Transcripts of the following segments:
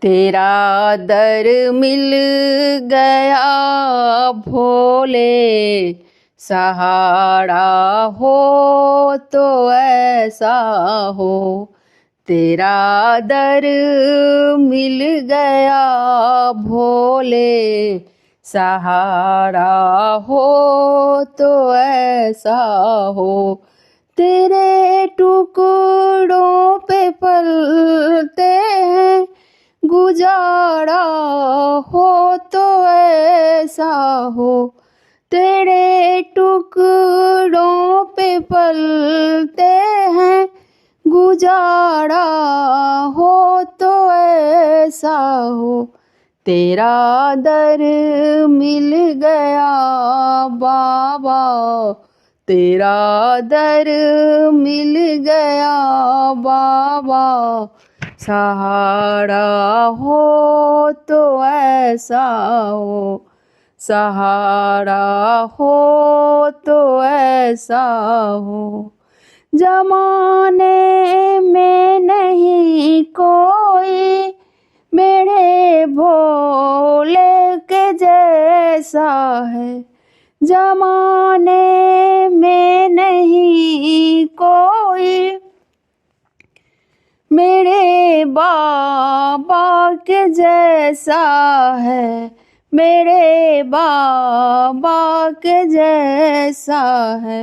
तेरा दर मिल गया भोले, सहारा हो तो ऐसा हो। तेरा दर मिल गया भोले, सहारा हो तो ऐसा हो। तेरे टुकड़ों पे पलते हैं, गुजारा हो तो ऐसा हो। तेरे टुकड़ों पे पलते हैं, गुजारा हो तो ऐसा हो। तेरा दर मिल गया बाबा, तेरा दर मिल गया बाबा, सहारा हो तो ऐसा हो। सहारा हो तो ऐसा हो। जमाने में नहीं कोई मेरे भोले के जैसा है। जमाने में नहीं कोई मेरे बाबा के जैसा है। मेरे बाबा के जैसा है।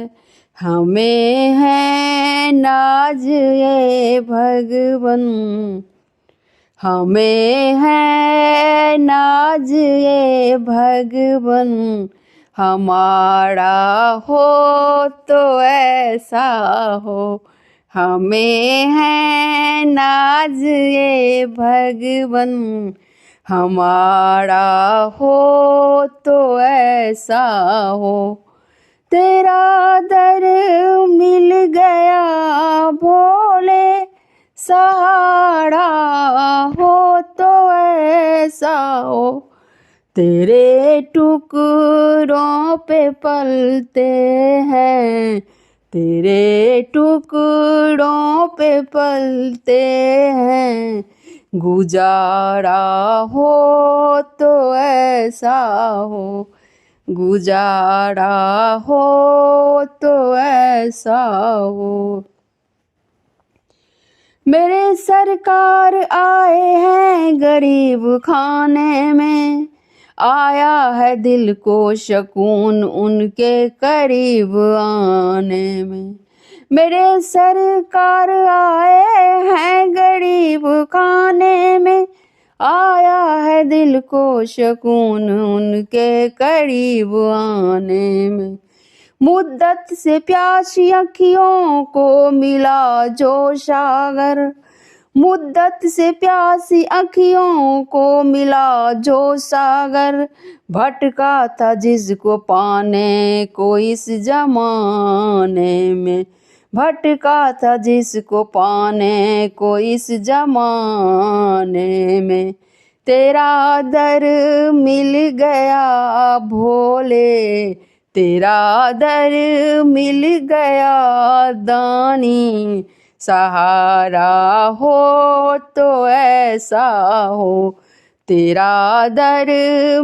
हमें है नाज ये भगवन, हमें है नाज ये भगवन। हमारा हो तो ऐसा हो। हमें है नाज ये भगवन, हमारा हो तो ऐसा हो। तेरा दर मिल गया भोले, सहारा हो तो ऐसा हो। तेरे टुकड़ों पे पलते हैं, तेरे टुकड़ों पे पलते हैं, गुजारा हो तो ऐसा हो। गुजारा हो तो ऐसा हो। मेरे सरकार आए हैं गरीब खाने में, आया है दिल को सुकून उनके करीब आने में। मेरे सरकार आए हैं गरीब खाने में, आया है दिल को सुकून उनके करीब आने में। मुद्दत से प्यासी अखियों को मिला जो सागर, मुद्दत से प्यासी अखियों को मिला जो सागर। भटका था जिसको पाने को इस जमाने में, भटका था जिसको पाने को इस जमाने में। तेरा दर मिल गया भोले, तेरा दर मिल गया दानी, सहारा हो तो ऐसा हो। तेरा दर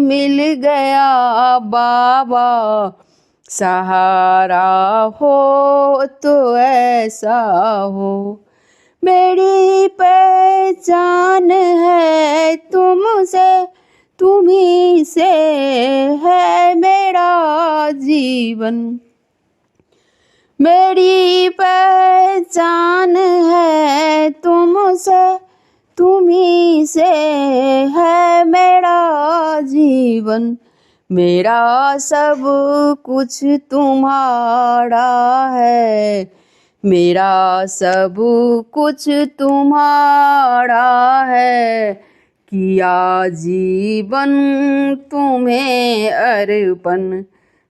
मिल गया बाबा, सहारा हो तो ऐसा हो। मेरी पहचान है तुमसे, तुम्ही से है मेरा जीवन। मेरी पहचान है तुमसे, तुम्ही से है मेरा जीवन। मेरा सब कुछ तुम्हारा है, मेरा सब कुछ तुम्हारा है। किया जीवन तुम्हें अर्पण,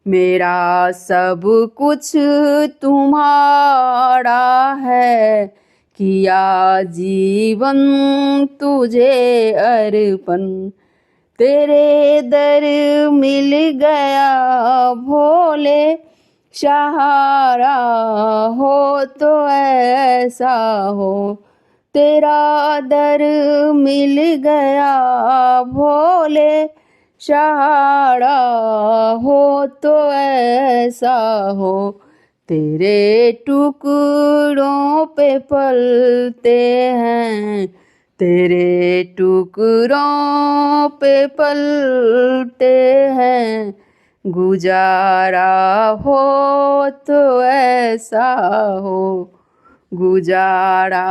मेरा सब कुछ तुम्हारा है। किया जीवन तुझे अर्पण, तेरे दर मिल गया भोले, सहारा हो तो ऐसा हो। तेरा दर मिल गया भोले शहारा हो तो ऐसा हो, तेरे टुकड़ों पे पलते हैं, तेरे टुकड़ों पे पलते हैं, गुजारा हो तो ऐसा हो, गुजारा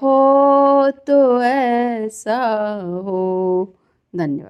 हो तो ऐसा हो। धन्यवाद।